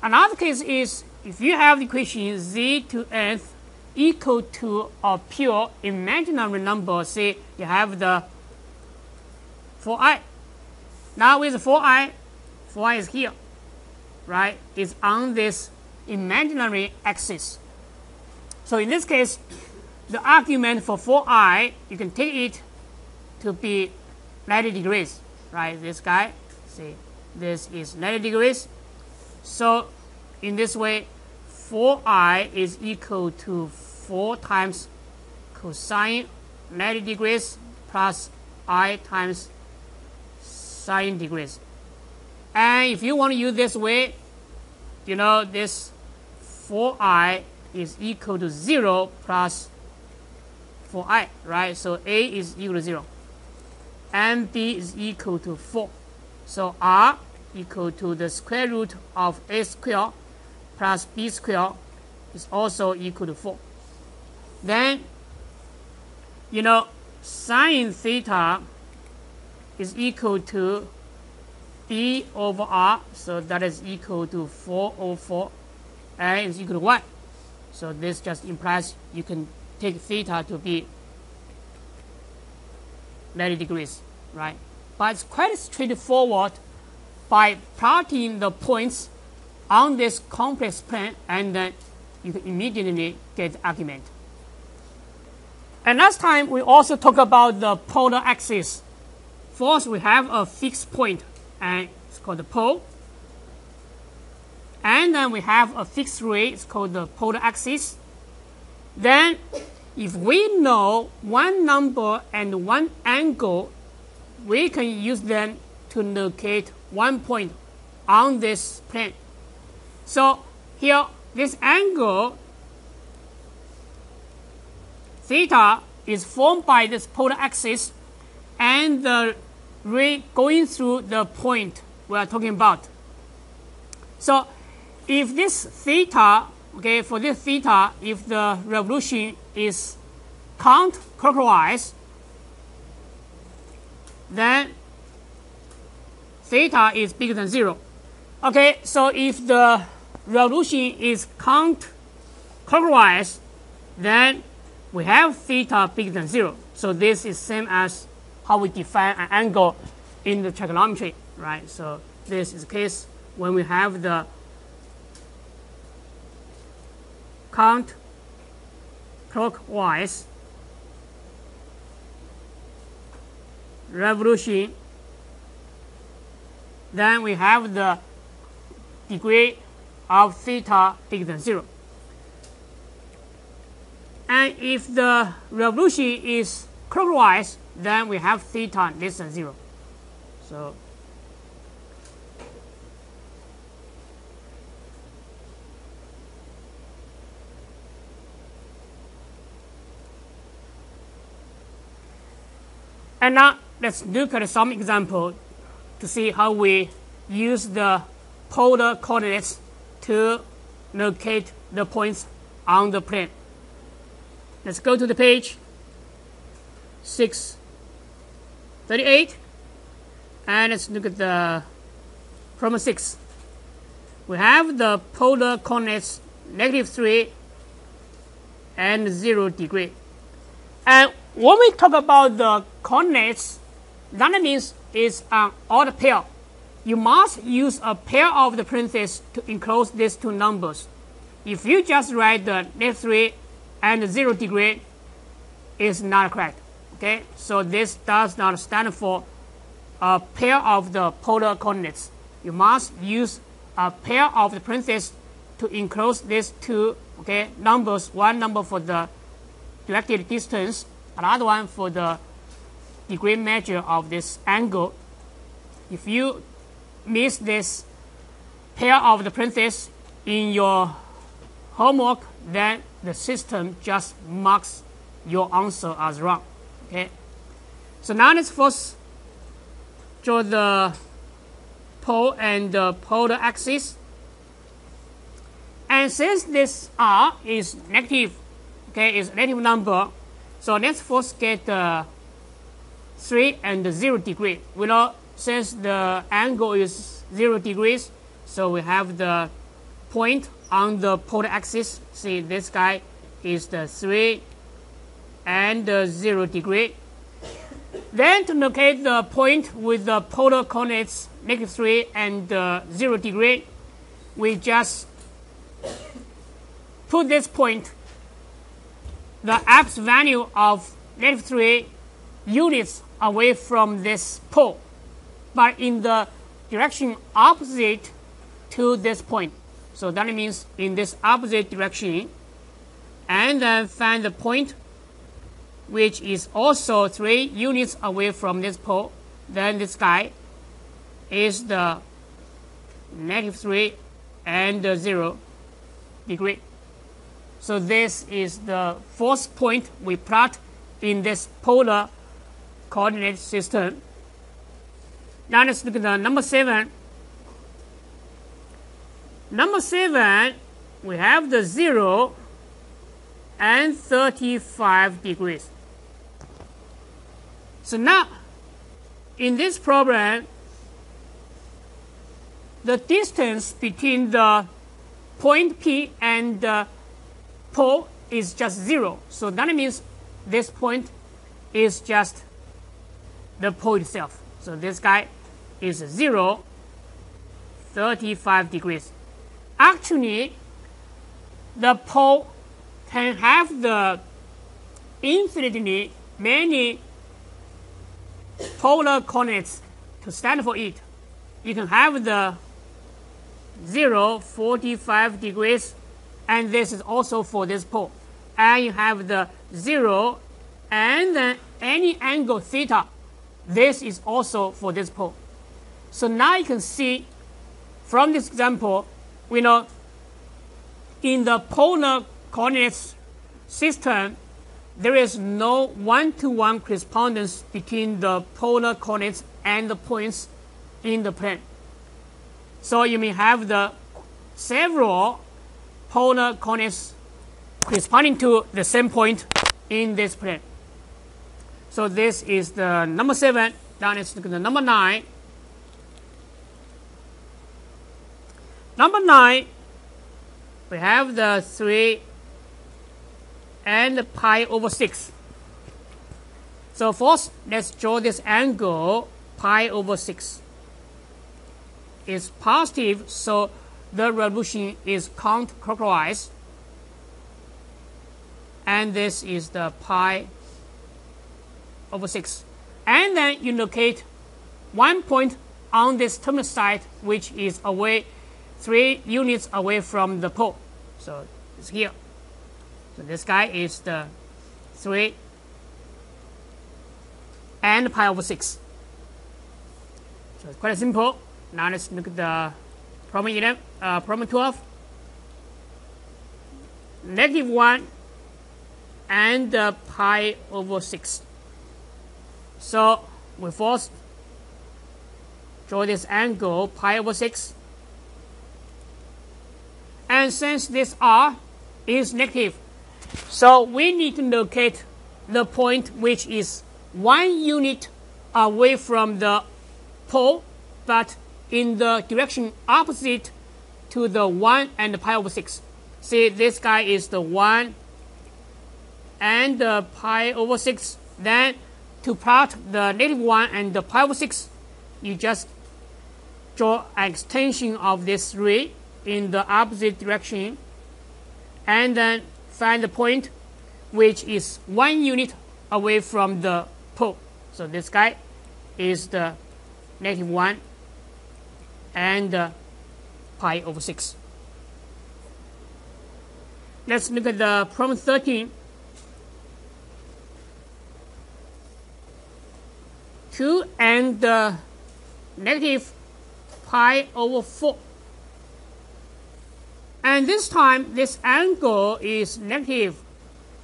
Another case is if you have the equation z to nth equal to a pure imaginary number, say you have the 4i. Now with 4i is here, right? It's on this imaginary axis. So in this case, the argument for 4i, you can take it to be 90 degrees, right? This guy, see, this is 90 degrees. So in this way, 4i is equal to 4 times cosine 90 degrees plus I times sine degrees. And if you want to use this way, you know, this 4i is equal to 0 plus 4i, right? So a is equal to 0. And b is equal to 4. So r equal to the square root of a squared plus b squared is also equal to 4. Then, you know, sine theta is equal to b over r, so that is equal to 4 over 4, and is equal to 1. So this just implies you can take theta to be 90 degrees, right? But it's quite straightforward by plotting the points on this complex plane, and then you can immediately get the argument. And last time we also talked about the polar axis. First, we have a fixed point, and it's called the pole. And then we have a fixed ray, it's called the polar axis. Then, if we know one number and one angle, we can use them to locate one point on this plane. So here, this angle theta is formed by this polar axis and the ray going through the point we are talking about. So if this theta, okay, for this theta, if the revolution is counterclockwise, then theta is bigger than 0. Okay, so if the revolution is counterclockwise, then we have theta bigger than 0. So this is same as how we define an angle in the trigonometry, right? So this is the case when we have the counterclockwise revolution, then we have the degree of theta bigger than 0. And if the revolution is clockwise, then we have theta less than 0. So and now let's look at some example to see how we use the polar coordinates to locate the points on the plane. Let's go to the page 638, and let's look at the problem 6. We have the polar coordinates -3 and 0 degree. And when we talk about the coordinates, that means it's an odd pair. You must use a pair of the parentheses to enclose these two numbers. If you just write the -3 and 0 degree, is not correct. Okay, so this does not stand for a pair of the polar coordinates. You must use a pair of the parentheses to enclose these two, okay, numbers. One number for the directed distance, another one for the degree measure of this angle. If you miss this pair of the parentheses in your homework, then the system just marks your answer as wrong. Okay, so now let's first draw the pole and the polar axis. And since this r is negative, okay, is a negative number, so let's first get the 3 and the 0 degree. We know since the angle is 0 degrees, so we have the point on the polar axis. See, this guy is the 3 and 0 degree. Then to locate the point with the polar coordinates -3 and 0 degree, we just put this point, the x value of -3 units away from this pole, but in the direction opposite to this point. So that means in this opposite direction, and then find the point which is also 3 units away from this pole. Then this guy is the -3 and 0 degree. So this is the fourth point we plot in this polar coordinate system. Now let's look at the number 7. Number 7, we have the 0 and 35 degrees. So now, in this problem, the distance between the point P and the pole is just 0. So that means this point is just the pole itself. So this guy is 0, 35 degrees. Actually, the pole can have the infinitely many polar coordinates to stand for it. You can have the 0, 45 degrees, and this is also for this pole. And you have the 0 and then any angle theta. This is also for this pole. So now you can see from this example, we know in the polar coordinates system, there is no one-to-one correspondence between the polar coordinates and the points in the plane. So you may have the several polar coordinates corresponding to the same point in this plane. So this is the number 7. Now let's look at the number 9. Number 9, we have the 3 and pi over 6. So first, let's draw this angle pi over 6. It's positive, so the revolution is counterclockwise. And this is the pi over 6. And then you locate one point on this terminal side, which is away 3 units away from the pole. So it's here. So this guy is the 3 and pi over 6. So it's quite simple. Now let's look at the problem 12. -1 and pi over 6. So we first draw this angle pi over 6. And since this r is negative, so we need to locate the point which is 1 unit away from the pole, but in the direction opposite to the 1 and the pi over 6. See, this guy is the 1 and the pi over 6. Then to plot the -1 and the pi over 6, you just draw an extension of this ray in the opposite direction, and then find the point which is 1 unit away from the pole. So this guy is the -1 and pi over 6. Let's look at the problem 13. 2 and -pi over 4. And this time, this angle is negative.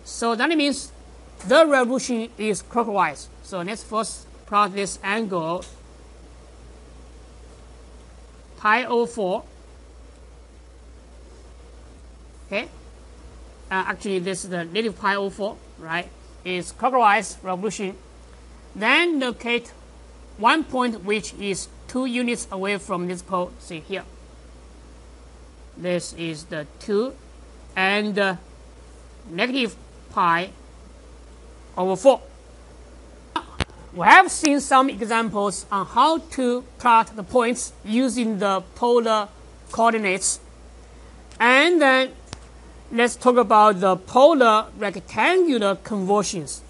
So that means the revolution is clockwise. So let's first plot this angle pi over 4. Okay. Actually, this is the -pi over 4, right? It's clockwise revolution. Then locate one point which is 2 units away from this pole. See here. This is the 2 and negative pi over 4. We have seen some examples on how to plot the points using the polar coordinates. And then let's talk about the polar rectangular conversions.